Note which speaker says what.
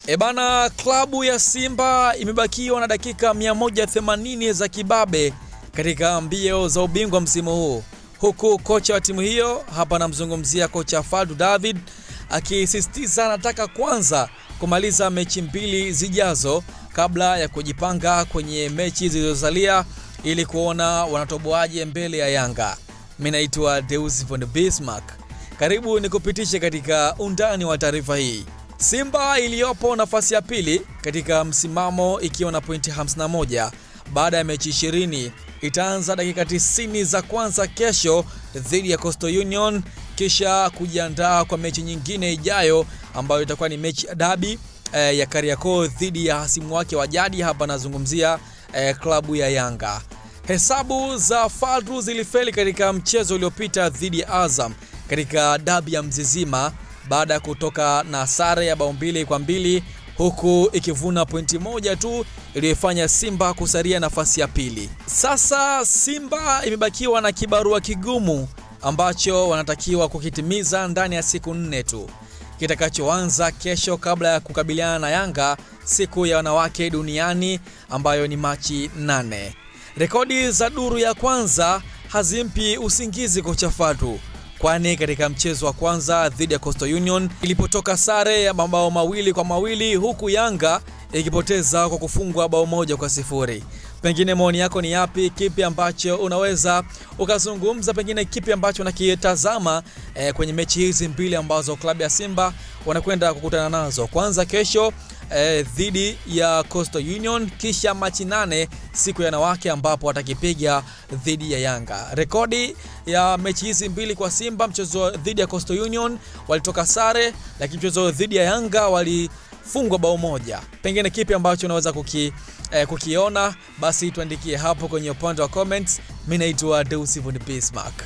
Speaker 1: Ebana, klabu ya Simba imebakiwa na dakika 180 za kibabe katika mbio za ubingwa msimu huu. Huku kocha wa timu hiyo, hapa namzungumzia kocha Fadlu David, akisisitiza anataka kwanza kumaliza mechi 2 zijazo kabla ya kujipanga kwenye mechi zilizosalia ili kuona wanatoboaje mbele ya Yanga. Mimi naitwa Deus von Bismarck. Karibu nikupitishe katika undani wa taarifa hii. Simba iliyopo nafasi ya pili katika msimamo ikiwa na pointi 51 baada ya mechi 20 itaanza dakika 90 za kwanza kesho dhidi ya Coastal Union, kisha kujiandaa kwa mechi nyingine ijayo ambayo itakuwa ni mechi derby ya Kariakoo dhidi ya hasimu wake wa jadi, hapa nazungumzia klabu ya Yanga. Hesabu za Fadlu zilifeli katika mchezo uliopita dhidi ya Azam katika derby ya Mzizima baada ya kutoka na sare ya bao 2-2, huku ikivuna pointi 1 tu iliyofanya Simba kusalia nafasi ya pili. Sasa Simba imebakiwa na kibarua kigumu ambacho wanatakiwa kukitimiza ndani ya siku 4 tu, kitakachoanza kesho kabla ya kukabiliana na Yanga siku ya wanawake duniani ambayo ni Machi 8. Rekodi za duru ya kwanza hazimpi usingizi kocha Fadlu, kwani katika mchezo wa kwanza dhidi ya Coastal Union ilipotoka sare ya mabao 2-2, huku Yanga ikipoteza kwa kufungwa bao 1-0. Pengine maoni yako ni yapi? Kipi ambacho unaweza ukazungumza? Pengine kipi ambacho unakitazama kwenye mechi hizi 2 ambazo klabu ya Simba wanakwenda kukutana nazo? Kwanza kesho dhidi ya Coastal Union, kisha Machi 8 siku ya wanawake ambapo watakipiga dhidi ya Yanga. Rekodi ya mechi hizi 2 kwa Simba, mchezo dhidi ya Coastal Union walitoka sare, lakini mchezo dhidi ya Yanga walifungwa bao 1. Pengine kipi ambacho unaweza kukiona? Basi tuandikie hapo kwenye upande wa comments. Mimi naitwa Deus von Bismarck.